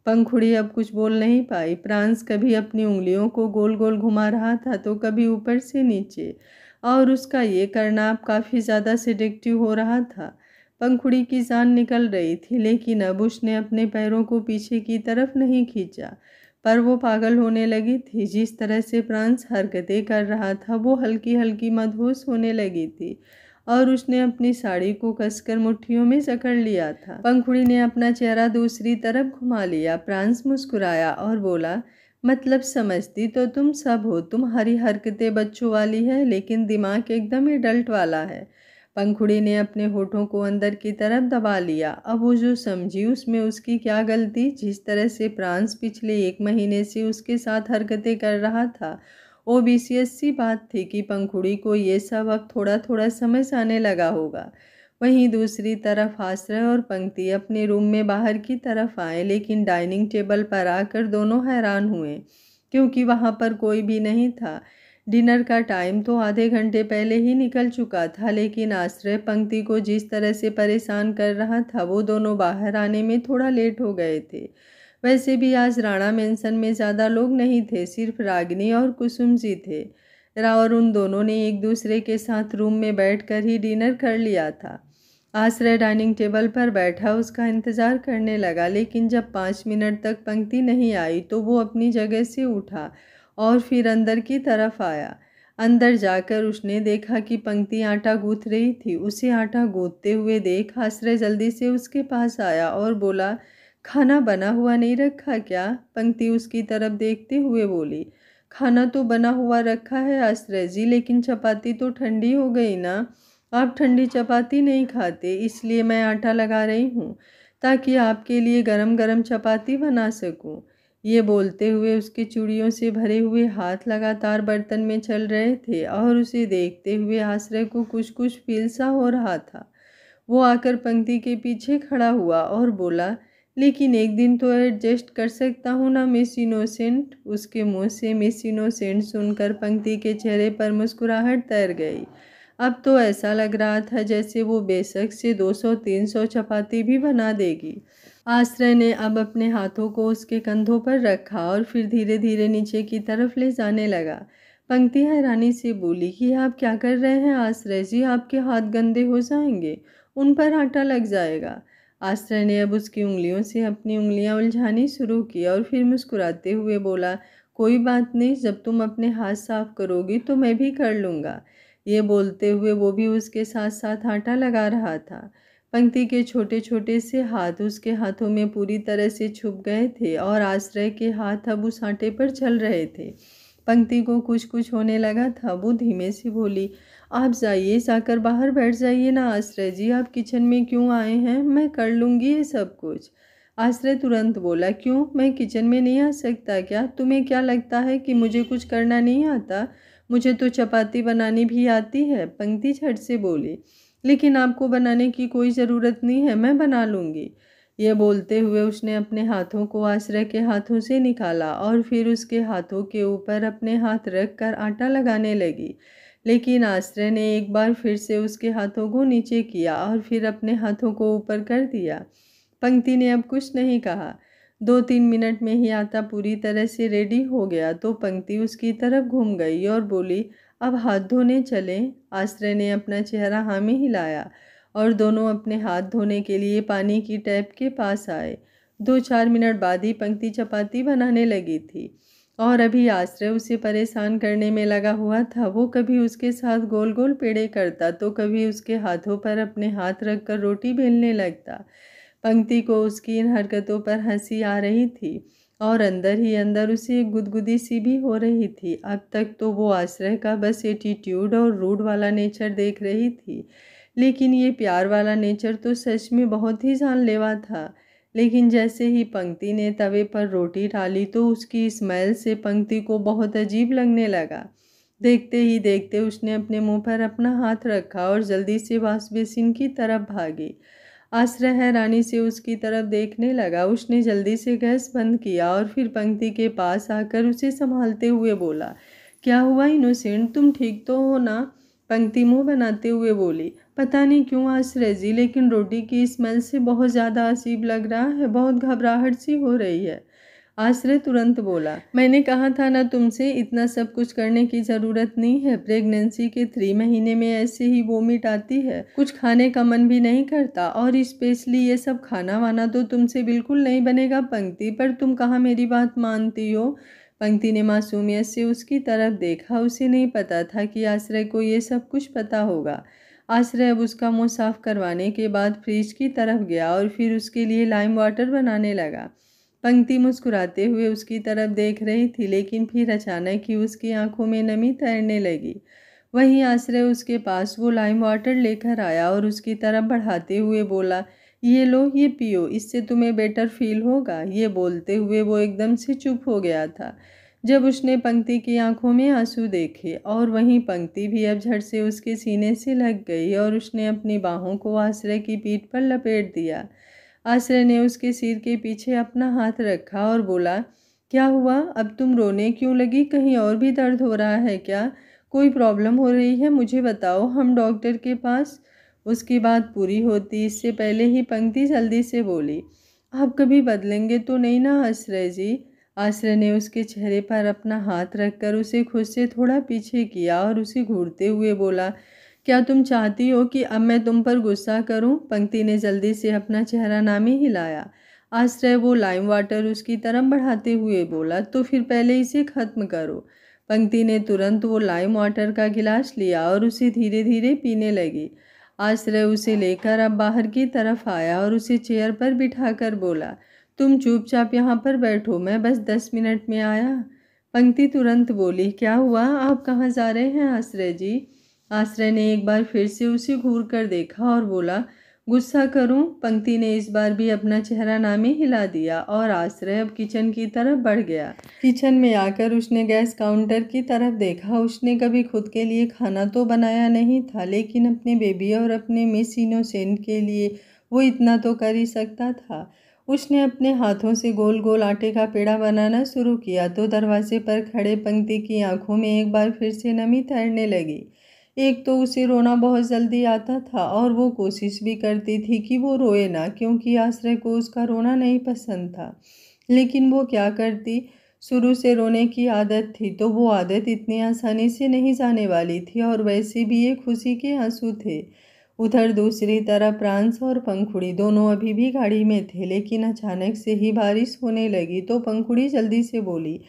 पंखुड़ी अब कुछ बोल नहीं पाई। प्रांस कभी अपनी उंगलियों को गोल गोल घुमा रहा था तो कभी ऊपर से नीचे, और उसका ये करना अब काफ़ी ज़्यादा सेडेक्टिव हो रहा था। पंखुड़ी की जान निकल रही थी, लेकिन अब उसने अपने पैरों को पीछे की तरफ नहीं खींचा, पर वो पागल होने लगी थी। जिस तरह से प्रांस हरकतें कर रहा था वो हल्की हल्की मदहोश होने लगी थी और उसने अपनी साड़ी को कसकर मुट्ठियों में जकड़ लिया था। पंखुड़ी ने अपना चेहरा दूसरी तरफ घुमा लिया। प्रांस मुस्कुराया और बोला, मतलब समझती तो तुम सब हो। तुम्हारी हरकतें बच्चों वाली है, लेकिन दिमाग एकदम एडल्ट वाला है। पंखुड़ी ने अपने होठों को अंदर की तरफ दबा लिया। अब वो जो समझी उसमें उसकी क्या गलती। जिस तरह से प्रांस पिछले 1 महीने से उसके साथ हरकतें कर रहा था, ओबीसीएस सी बात थी कि पंखुड़ी को ये सब अब थोड़ा थोड़ा समझ आने लगा होगा। वहीं दूसरी तरफ आश्रय और पंक्ति अपने रूम में बाहर की तरफ आए, लेकिन डाइनिंग टेबल पर आकर दोनों हैरान हुए, क्योंकि वहाँ पर कोई भी नहीं था। डिनर का टाइम तो आधे घंटे पहले ही निकल चुका था, लेकिन आश्रय पंक्ति को जिस तरह से परेशान कर रहा था वो दोनों बाहर आने में थोड़ा लेट हो गए थे। वैसे भी आज राणा मेंशन में ज़्यादा लोग नहीं थे, सिर्फ रागिनी और कुसुम जी थे और उन दोनों ने एक दूसरे के साथ रूम में बैठकर ही डिनर कर लिया था। आश्रय डाइनिंग टेबल पर बैठा उसका इंतज़ार करने लगा, लेकिन जब 5 मिनट तक पंक्ति नहीं आई तो वो अपनी जगह से उठा और फिर अंदर की तरफ आया। अंदर जाकर उसने देखा कि पंक्ति आटा गूँथ रही थी। उसे आटा गूँथते हुए देख आश्रय जल्दी से उसके पास आया और बोला, खाना बना हुआ नहीं रखा क्या? पंक्ति उसकी तरफ देखते हुए बोली, खाना तो बना हुआ रखा है आश्रय जी, लेकिन चपाती तो ठंडी हो गई ना। आप ठंडी चपाती नहीं खाते, इसलिए मैं आटा लगा रही हूँ ताकि आपके लिए गरम गरम चपाती बना सकूँ। ये बोलते हुए उसके चूड़ियों से भरे हुए हाथ लगातार बर्तन में चल रहे थे और उसे देखते हुए आश्रय को कुछ कुछ फील सा हो रहा था। वो आकर पंक्ति के पीछे खड़ा हुआ और बोला, लेकिन एक दिन तो एडजस्ट कर सकता हूँ ना मिस इनोसेंट। उसके मुंह से मिस इनोसेंट सुनकर पंक्ति के चेहरे पर मुस्कुराहट तैर गई। अब तो ऐसा लग रहा था जैसे वो बेशक से 200-300 चपाती भी बना देगी। आश्रय ने अब अपने हाथों को उसके कंधों पर रखा और फिर धीरे धीरे नीचे की तरफ ले जाने लगा। पंक्ति हैरानी से बोली कि आप क्या कर रहे हैं आश्रय जी, आपके हाथ गंदे हो जाएंगे, उन पर आटा लग जाएगा। आश्रय ने अब उसकी उंगलियों से अपनी उंगलियां उलझानी शुरू की और फिर मुस्कुराते हुए बोला, कोई बात नहीं, जब तुम अपने हाथ साफ करोगी तो मैं भी कर लूँगा। ये बोलते हुए वो भी उसके साथ साथ आटा लगा रहा था। पंक्ति के छोटे छोटे से हाथ उसके हाथों में पूरी तरह से छुप गए थे और आश्रय के हाथ अब उस आटे पर चल रहे थे। पंक्ति को कुछ कुछ होने लगा था। वो धीमे से बोली, आप जाइए, जाकर बाहर बैठ जाइए ना आश्रय जी, आप किचन में क्यों आए हैं? मैं कर लूँगी ये सब कुछ। आश्रय तुरंत बोला, क्यों, मैं किचन में नहीं आ सकता क्या? तुम्हें क्या लगता है कि मुझे कुछ करना नहीं आता? मुझे तो चपाती बनानी भी आती है। पंक्ति झट से बोली, लेकिन आपको बनाने की कोई ज़रूरत नहीं है, मैं बना लूँगी। ये बोलते हुए उसने अपने हाथों को आश्रय के हाथों से निकाला और फिर उसके हाथों के ऊपर अपने हाथ रख कर आटा लगाने लगी। लेकिन आश्रय ने एक बार फिर से उसके हाथों को नीचे किया और फिर अपने हाथों को ऊपर कर दिया। पंक्ति ने अब कुछ नहीं कहा। 2-3 मिनट में ही आटा पूरी तरह से रेडी हो गया तो पंक्ति उसकी तरफ घूम गई और बोली, अब हाथ धोने चलें। आश्रय ने अपना चेहरा हाँ में हिलाया और दोनों अपने हाथ धोने के लिए पानी की टैप के पास आए। 2-4 मिनट बाद ही पंक्ति चपाती बनाने लगी थी और अभी आश्रय उसे परेशान करने में लगा हुआ था। वो कभी उसके साथ गोल गोल पेड़े करता तो कभी उसके हाथों पर अपने हाथ रखकर रोटी बेलने लगता। पंक्ति को उसकी इन हरकतों पर हंसी आ रही थी और अंदर ही अंदर उसे एक गुदगुदी सी भी हो रही थी। अब तक तो वो आश्रय का बस एटीट्यूड और रूड वाला नेचर देख रही थी, लेकिन ये प्यार वाला नेचर तो सच में बहुत ही जानलेवा था। लेकिन जैसे ही पंक्ति ने तवे पर रोटी डाली तो उसकी स्मेल से पंक्ति को बहुत अजीब लगने लगा। देखते ही देखते उसने अपने मुंह पर अपना हाथ रखा और जल्दी से वॉश बेसिन की तरफ भागी। आश्रय हैरानी से उसकी तरफ देखने लगा। उसने जल्दी से गैस बंद किया और फिर पंक्ति के पास आकर उसे संभालते हुए बोला, क्या हुआ इनोसेंट, तुम ठीक तो हो ना? पंक्ति मुंह बनाते हुए बोली, पता नहीं क्यों आश्रय जी, लेकिन रोटी की स्मेल से बहुत ज़्यादा अजीब लग रहा है, बहुत घबराहट सी हो रही है। आश्रय तुरंत बोला, मैंने कहा था ना तुमसे, इतना सब कुछ करने की ज़रूरत नहीं है। प्रेगनेंसी के 3 महीने में ऐसे ही वोमिट आती है, कुछ खाने का मन भी नहीं करता और स्पेशली ये सब खाना वाना तो तुमसे बिल्कुल नहीं बनेगा पंक्ति, पर तुम कहाँ मेरी बात मानती हो? पंक्ति ने मासूमियत से उसकी तरफ देखा। उसे नहीं पता था कि आश्रय को ये सब कुछ पता होगा। आश्रय अब उसका मुंह साफ करवाने के बाद फ्रिज की तरफ गया और फिर उसके लिए लाइम वाटर बनाने लगा। पंक्ति मुस्कुराते हुए उसकी तरफ देख रही थी, लेकिन फिर अचानक ही उसकी आंखों में नमी तैरने लगी। वहीं आश्रय उसके पास वो लाइम वाटर लेकर आया और उसकी तरफ बढ़ाते हुए बोला, ये लो, ये पियो, इससे तुम्हें बेटर फील होगा। ये बोलते हुए वो एकदम से चुप हो गया था जब उसने पंक्ति की आंखों में आंसू देखे और वहीं पंक्ति भी अब झट से उसके सीने से लग गई और उसने अपनी बाहों को आश्रय की पीठ पर लपेट दिया। आश्रय ने उसके सिर के पीछे अपना हाथ रखा और बोला, क्या हुआ, अब तुम रोने क्यों लगी? कहीं और भी दर्द हो रहा है क्या? कोई प्रॉब्लम हो रही है? मुझे बताओ, हम डॉक्टर के पास। उसकी बात पूरी होती इससे पहले ही पंक्ति जल्दी से बोली, आप कभी बदलेंगे तो नहीं ना आश्रय जी? आश्रय ने उसके चेहरे पर अपना हाथ रखकर उसे खुद से थोड़ा पीछे किया और उसे घूरते हुए बोला, क्या तुम चाहती हो कि अब मैं तुम पर गुस्सा करूं? पंक्ति ने जल्दी से अपना चेहरा नामी हिलाया। आश्रय वो लाइम वाटर उसकी तरफ बढ़ाते हुए बोला, तो फिर पहले इसे खत्म करो। पंक्ति ने तुरंत वो लाइम वाटर का गिलास लिया और उसे धीरे धीरे पीने लगी। आश्रय उसे लेकर अब बाहर की तरफ आया और उसे चेयर पर बिठाकर बोला, तुम चुपचाप यहाँ पर बैठो, मैं बस 10 मिनट में आया। पंक्ति तुरंत बोली, क्या हुआ, आप कहाँ जा रहे हैं आश्रय जी? आश्रय ने एक बार फिर से उसे घूर कर देखा और बोला, गुस्सा करूं? पंक्ति ने इस बार भी अपना चेहरा नामी हिला दिया और आश्रय अब किचन की तरफ बढ़ गया। किचन में आकर उसने गैस काउंटर की तरफ देखा। उसने कभी खुद के लिए खाना तो बनाया नहीं था, लेकिन अपने बेबी और अपने मिस इनोसेंट के लिए वो इतना तो कर ही सकता था। उसने अपने हाथों से गोल गोल आटे का पेड़ा बनाना शुरू किया तो दरवाजे पर खड़े पंक्ति की आंखों में एक बार फिर से नमी तैरने लगी। एक तो उसे रोना बहुत जल्दी आता था और वो कोशिश भी करती थी कि वो रोए ना, क्योंकि आश्रय को उसका रोना नहीं पसंद था। लेकिन वो क्या करती, शुरू से रोने की आदत थी तो वो आदत इतनी आसानी से नहीं जाने वाली थी, और वैसे भी ये खुशी के आंसू थे। उधर दूसरी तरफ प्रांस और पंखुड़ी दोनों अभी भी गाड़ी में थे, लेकिन अचानक से ही बारिश होने लगी तो पंखुड़ी जल्दी से बोली,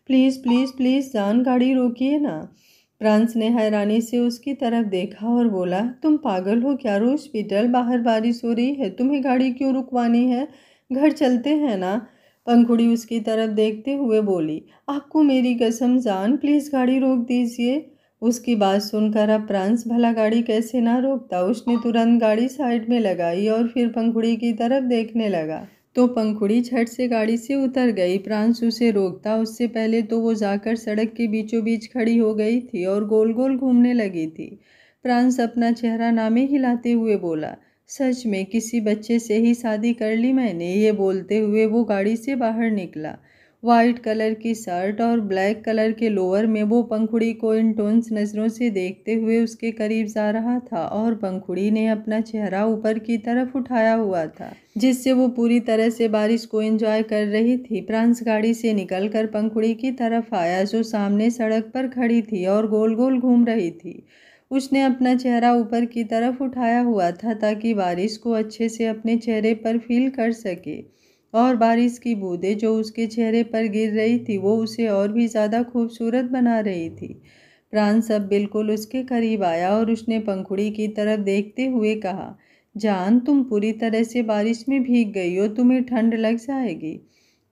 प्लीज़ प्लीज़ प्लीज़ जान, गाड़ी रोकिए ना। प्रांस ने हैरानी से उसकी तरफ देखा और बोला, तुम पागल हो क्या रोज पीटल, बाहर बारिश हो रही है, तुम्हें गाड़ी क्यों रुकवानी है, घर चलते हैं ना। पंखुड़ी उसकी तरफ देखते हुए बोली, आपको मेरी कसम जान, प्लीज़ गाड़ी रोक दीजिए। उसकी बात सुनकर अब प्रांस भला गाड़ी कैसे ना रोकता। उसने तुरंत गाड़ी साइड में लगाई और फिर पंखुड़ी की तरफ देखने लगा तो पंखुड़ी झट से गाड़ी से उतर गई। प्रांस उसे रोकता उससे पहले तो वो जाकर सड़क के बीचों बीच खड़ी हो गई थी और गोल गोल घूमने लगी थी। प्रांस अपना चेहरा नामे हिलाते हुए बोला, सच में किसी बच्चे से ही शादी कर ली मैंने। ये बोलते हुए वो गाड़ी से बाहर निकला। वाइट कलर की शर्ट और ब्लैक कलर के लोअर में वो पंखुड़ी को इंटोन्स नज़रों से देखते हुए उसके करीब जा रहा था, और पंखुड़ी ने अपना चेहरा ऊपर की तरफ उठाया हुआ था जिससे वो पूरी तरह से बारिश को एंजॉय कर रही थी। प्रांस गाड़ी से निकलकर पंखुड़ी की तरफ आया जो सामने सड़क पर खड़ी थी और गोल गोल घूम रही थी। उसने अपना चेहरा ऊपर की तरफ उठाया हुआ था ताकि बारिश को अच्छे से अपने चेहरे पर फील कर सके, और बारिश की बूंदें जो उसके चेहरे पर गिर रही थी वो उसे और भी ज़्यादा खूबसूरत बना रही थी। प्रांस अब बिल्कुल उसके करीब आया और उसने पंखुड़ी की तरफ देखते हुए कहा, जान, तुम पूरी तरह से बारिश में भीग गई हो, तुम्हें ठंड लग जाएगी।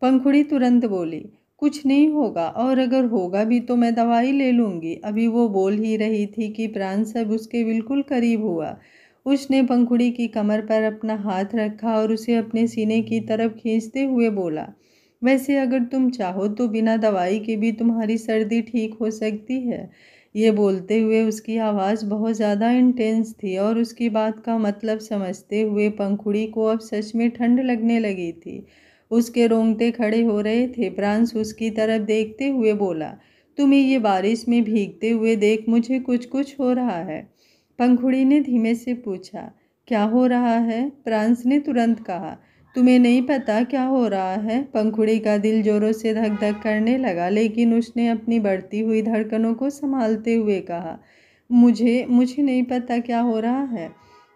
पंखुड़ी तुरंत बोली, कुछ नहीं होगा, और अगर होगा भी तो मैं दवाई ले लूँगी। अभी वो बोल ही रही थी कि प्रांस अब उसके बिल्कुल करीब हुआ। उसने पंखुड़ी की कमर पर अपना हाथ रखा और उसे अपने सीने की तरफ खींचते हुए बोला, वैसे अगर तुम चाहो तो बिना दवाई के भी तुम्हारी सर्दी ठीक हो सकती है। ये बोलते हुए उसकी आवाज़ बहुत ज़्यादा इंटेंस थी, और उसकी बात का मतलब समझते हुए पंखुड़ी को अब सच में ठंड लगने लगी थी। उसके रोंगटे खड़े हो रहे थे। प्रांस उसकी तरफ देखते हुए बोला, तुम्हें ये बारिश में भीगते हुए देख मुझे कुछ कुछ हो रहा है। पंखुड़ी ने धीमे से पूछा, क्या हो रहा है? प्रांस ने तुरंत कहा, तुम्हें नहीं पता क्या हो रहा है? पंखुड़ी का दिल जोरों से धक धक करने लगा, लेकिन उसने अपनी बढ़ती हुई धड़कनों को संभालते हुए कहा, मुझे मुझे नहीं पता क्या हो रहा है।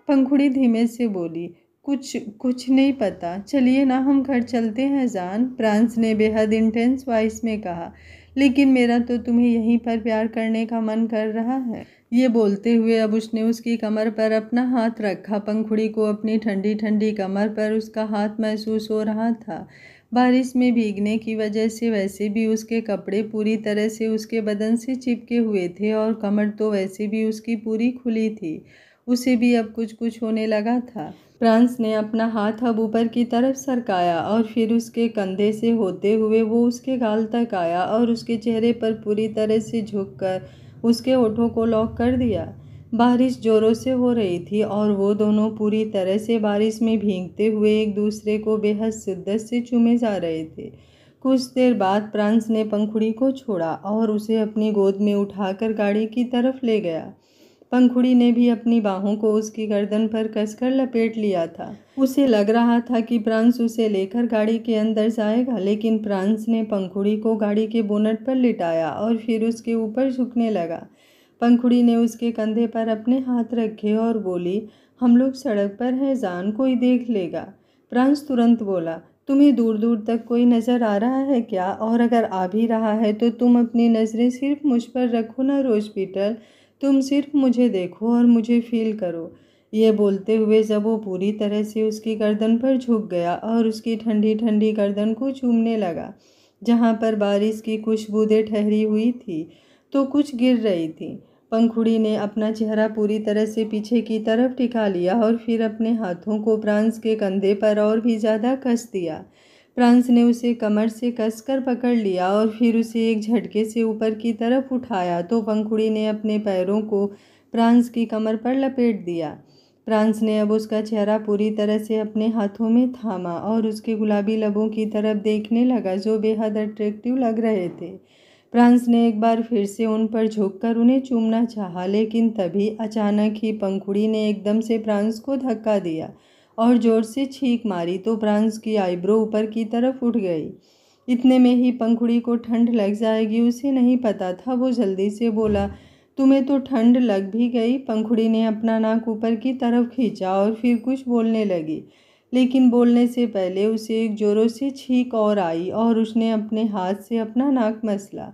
पंखुड़ी धीमे से बोली, कुछ कुछ नहीं पता, चलिए ना हम घर चलते हैं जान। प्रांस ने बेहद इंटेंस वॉइस में कहा, लेकिन मेरा तो तुम्हें यहीं पर प्यार करने का मन कर रहा है। ये बोलते हुए अब उसने उसकी कमर पर अपना हाथ रखा। पंखुड़ी को अपनी ठंडी ठंडी कमर पर उसका हाथ महसूस हो रहा था। बारिश में भीगने की वजह से वैसे भी उसके कपड़े पूरी तरह से उसके बदन से चिपके हुए थे, और कमर तो वैसे भी उसकी पूरी खुली थी। उसे भी अब कुछ कुछ होने लगा था। प्रांस ने अपना हाथ अब ऊपर की तरफ सरकाया और फिर उसके कंधे से होते हुए वो उसके गाल तक आया और उसके चेहरे पर पूरी तरह से झुककर उसके होठों को लॉक कर दिया। बारिश जोरों से हो रही थी और वो दोनों पूरी तरह से बारिश में भीगते हुए एक दूसरे को बेहद शिद्दत से चूमे जा रहे थे। कुछ देर बाद प्रांस ने पंखुड़ी को छोड़ा और उसे अपनी गोद में उठाकर गाड़ी की तरफ ले गया। पंखुड़ी ने भी अपनी बाहों को उसकी गर्दन पर कसकर लपेट लिया था। उसे लग रहा था कि प्रांस उसे लेकर गाड़ी के अंदर जाएगा, लेकिन प्रांस ने पंखुड़ी को गाड़ी के बोनट पर लिटाया और फिर उसके ऊपर झुकने लगा। पंखुड़ी ने उसके कंधे पर अपने हाथ रखे और बोली, हम लोग सड़क पर हैं जान, कोई देख लेगा। प्रांस तुरंत बोला, तुम्हें दूर दूर तक कोई नज़र आ रहा है क्या? और अगर आ भी रहा है तो तुम अपनी नज़रें सिर्फ मुझ पर रखो ना रोज पीटर, तुम सिर्फ मुझे देखो और मुझे फील करो। ये बोलते हुए जब वो पूरी तरह से उसकी गर्दन पर झुक गया और उसकी ठंडी ठंडी गर्दन को चूमने लगा, जहाँ पर बारिश की कुछ बूंदें ठहरी हुई थी तो कुछ गिर रही थी। पंखुड़ी ने अपना चेहरा पूरी तरह से पीछे की तरफ टिका लिया और फिर अपने हाथों को प्रांस के कंधे पर और भी ज़्यादा कस दिया। प्रांस ने उसे कमर से कसकर पकड़ लिया और फिर उसे एक झटके से ऊपर की तरफ उठाया तो पंखुड़ी ने अपने पैरों को प्रांस की कमर पर लपेट दिया। प्रांस ने अब उसका चेहरा पूरी तरह से अपने हाथों में थामा और उसके गुलाबी लबों की तरफ देखने लगा जो बेहद अट्रैक्टिव लग रहे थे। प्रांस ने एक बार फिर से उन पर झुककर उन्हें चूमना चाहा, लेकिन तभी अचानक ही पंखुड़ी ने एकदम से प्रांस को धक्का दिया और जोर से छींक मारी तो प्रांस की आईब्रो ऊपर की तरफ उठ गई। इतने में ही पंखुड़ी को ठंड लग जाएगी उसे नहीं पता था। वो जल्दी से बोला, तुम्हें तो ठंड लग भी गई। पंखुड़ी ने अपना नाक ऊपर की तरफ खींचा और फिर कुछ बोलने लगी, लेकिन बोलने से पहले उसे एक जोरों से छींक और आई और उसने अपने हाथ से अपना नाक मसला।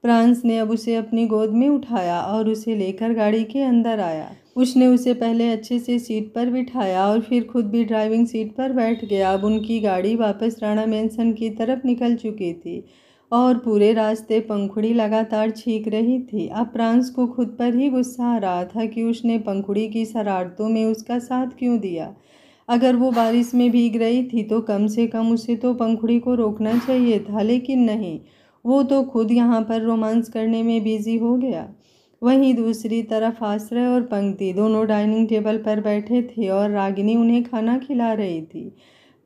प्रांस ने अब उसे अपनी गोद में उठाया और उसे लेकर गाड़ी के अंदर आया। उसने उसे पहले अच्छे से सीट पर बिठाया और फिर खुद भी ड्राइविंग सीट पर बैठ गया। अब उनकी गाड़ी वापस राणा मैंसन की तरफ निकल चुकी थी और पूरे रास्ते पंखुड़ी लगातार छींक रही थी। अब प्रांस को खुद पर ही गुस्सा आ रहा था कि उसने पंखुड़ी की शरारतों में उसका साथ क्यों दिया। अगर वो बारिश में भीग रही थी तो कम से कम उसे तो पंखुड़ी को रोकना चाहिए था, लेकिन नहीं, वो तो खुद यहाँ पर रोमांस करने में बिजी हो गया। वहीं दूसरी तरफ आश्रय और पंक्ति दोनों डाइनिंग टेबल पर बैठे थे और रागिनी उन्हें खाना खिला रही थी।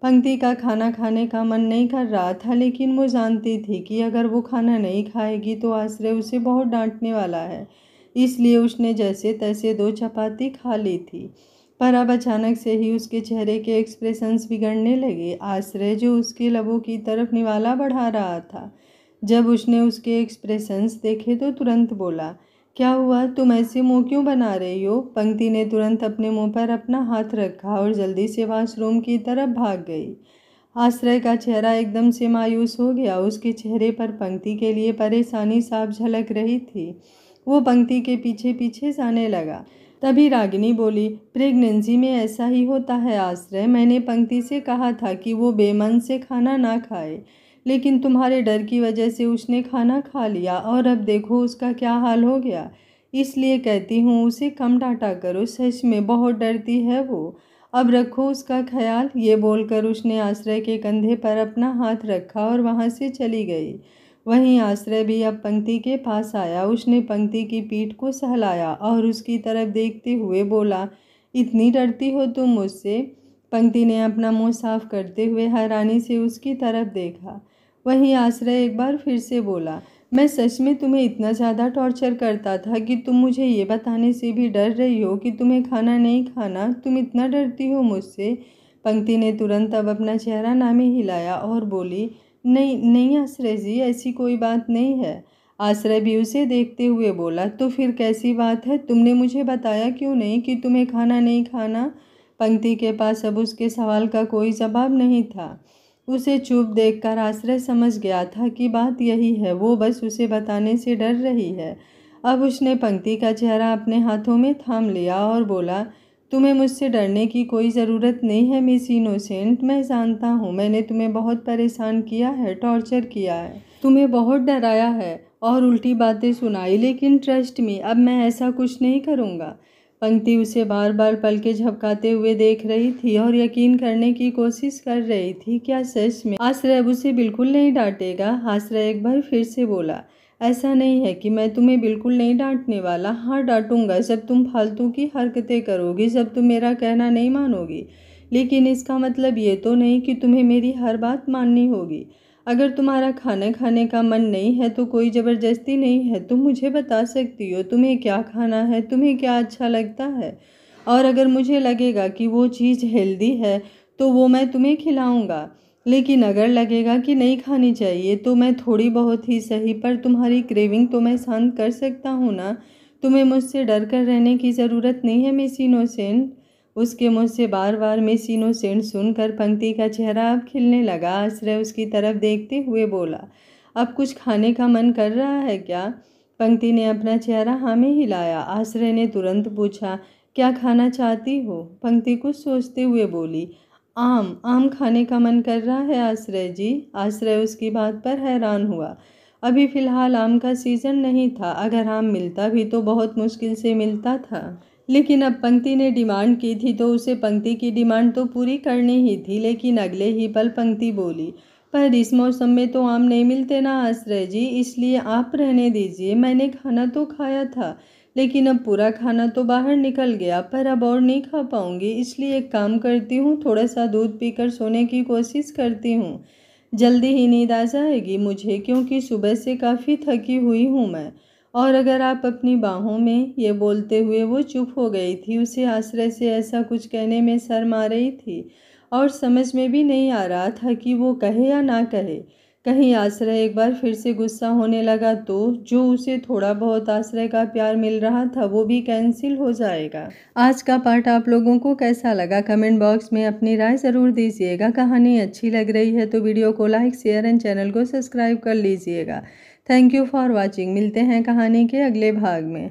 पंक्ति का खाना खाने का मन नहीं कर रहा था, लेकिन वो जानती थी कि अगर वो खाना नहीं खाएगी तो आश्रय उसे बहुत डांटने वाला है, इसलिए उसने जैसे तैसे 2 चपाती खा ली थी। पर अब अचानक से ही उसके चेहरे के एक्सप्रेशंस बिगड़ने लगे। आश्रय जो उसके लबों की तरफ निवाला बढ़ा रहा था, जब उसने उसके एक्सप्रेशंस देखे तो तुरंत बोला, क्या हुआ, तुम ऐसे मुंह क्यों बना रही हो? पंक्ति ने तुरंत अपने मुंह पर अपना हाथ रखा और जल्दी से वॉशरूम की तरफ भाग गई। आश्रय का चेहरा एकदम से मायूस हो गया। उसके चेहरे पर पंक्ति के लिए परेशानी साफ झलक रही थी। वो पंक्ति के पीछे पीछे जाने लगा। तभी रागिनी बोली, प्रेगनेंसी में ऐसा ही होता है आश्रय। मैंने पंक्ति से कहा था कि वो बेमन से खाना ना खाए, लेकिन तुम्हारे डर की वजह से उसने खाना खा लिया और अब देखो उसका क्या हाल हो गया। इसलिए कहती हूँ उसे कम डांटा करो, सच में बहुत डरती है वो। अब रखो उसका ख्याल। ये बोलकर उसने आश्रय के कंधे पर अपना हाथ रखा और वहाँ से चली गई। वहीं आश्रय भी अब पंक्ति के पास आया। उसने पंक्ति की पीठ को सहलाया और उसकी तरफ देखते हुए बोला, इतनी डरती हो तुम मुझसे? पंक्ति ने अपना मुंह साफ करते हुए हैरानी से उसकी तरफ देखा। वहीं आश्रय एक बार फिर से बोला, मैं सच में तुम्हें इतना ज़्यादा टॉर्चर करता था कि तुम मुझे ये बताने से भी डर रही हो कि तुम्हें खाना नहीं खाना? तुम इतना डरती हो मुझसे? पंक्ति ने तुरंत अब अपना चेहरा ना में हिलाया और बोली, नहीं नहीं आश्रय जी, ऐसी कोई बात नहीं है। आश्रय भी उसे देखते हुए बोला, तो फिर कैसी बात है? तुमने मुझे बताया क्यों नहीं कि तुम्हें खाना नहीं खाना? पंक्ति के पास अब उसके सवाल का कोई जवाब नहीं था। उसे चुप देखकर आश्रय समझ गया था कि बात यही है, वो बस उसे बताने से डर रही है। अब उसने पंक्ति का चेहरा अपने हाथों में थाम लिया और बोला, तुम्हें मुझसे डरने की कोई ज़रूरत नहीं है मिस इनोसेंट। मैं जानता हूँ मैंने तुम्हें बहुत परेशान किया है, टॉर्चर किया है, तुम्हें बहुत डराया है और उल्टी बातें सुनाई, लेकिन ट्रस्ट मी, अब मैं ऐसा कुछ नहीं करूँगा। पंक्ति उसे बार बार पलकें झपकाते हुए देख रही थी और यकीन करने की कोशिश कर रही थी, क्या सच में आश्रय अब उसे बिल्कुल नहीं डांटेगा? आश्रय एक बार फिर से बोला, ऐसा नहीं है कि मैं तुम्हें बिल्कुल नहीं डांटने वाला। हाँ डांटूंगा जब तुम फालतू की हरकतें करोगी, जब तुम मेरा कहना नहीं मानोगी, लेकिन इसका मतलब ये तो नहीं कि तुम्हें मेरी हर बात माननी होगी। अगर तुम्हारा खाना खाने का मन नहीं है तो कोई ज़बरदस्ती नहीं है, तुम मुझे बता सकती हो तुम्हें क्या खाना है, तुम्हें क्या अच्छा लगता है, और अगर मुझे लगेगा कि वो चीज़ हेल्दी है तो वो मैं तुम्हें खिलाऊंगा। लेकिन अगर लगेगा कि नहीं खानी चाहिए तो मैं थोड़ी बहुत ही सही पर तुम्हारी क्रेविंग तो मैं शांत कर सकता हूँ ना। तुम्हें मुझसे डर कर रहने की ज़रूरत नहीं है मिस इनोसेंट। उसके मुँह से बार बार मिस इनोसेंट सुनकर पंक्ति का चेहरा अब खिलने लगा। आश्रय उसकी तरफ देखते हुए बोला, अब कुछ खाने का मन कर रहा है क्या? पंक्ति ने अपना चेहरा हाँ में हिलाया। आश्रय ने तुरंत पूछा, क्या खाना चाहती हो? पंक्ति कुछ सोचते हुए बोली, आम। आम खाने का मन कर रहा है आश्रय जी। आश्रय उसकी बात पर हैरान हुआ। अभी फ़िलहाल आम का सीज़न नहीं था। अगर आम मिलता भी तो बहुत मुश्किल से मिलता था। लेकिन अब पंक्ति ने डिमांड की थी तो उसे पंक्ति की डिमांड तो पूरी करनी ही थी। लेकिन अगले ही पल पंक्ति बोली, पर इस मौसम में तो आम नहीं मिलते ना आश्रय जी, इसलिए आप रहने दीजिए। मैंने खाना तो खाया था, लेकिन अब पूरा खाना तो बाहर निकल गया, पर अब और नहीं खा पाऊंगी। इसलिए एक काम करती हूँ, थोड़ा सा दूध पीकर सोने की कोशिश करती हूँ। जल्दी ही नींद आ जाएगी मुझे, क्योंकि सुबह से काफ़ी थकी हुई हूँ मैं। और अगर आप अपनी बाहों में, ये बोलते हुए वो चुप हो गई थी। उसे आश्रय से ऐसा कुछ कहने में शर्म आ रही थी और समझ में भी नहीं आ रहा था कि वो कहे या ना कहे। कहीं आश्रय एक बार फिर से गुस्सा होने लगा तो जो उसे थोड़ा बहुत आश्रय का प्यार मिल रहा था वो भी कैंसिल हो जाएगा। आज का पार्ट आप लोगों को कैसा लगा कमेंट बॉक्स में अपनी राय ज़रूर दीजिएगा। कहानी अच्छी लग रही है तो वीडियो को लाइक, शेयर एंड चैनल को सब्सक्राइब कर लीजिएगा। Thank you for watching. मिलते हैं कहानी के अगले भाग में।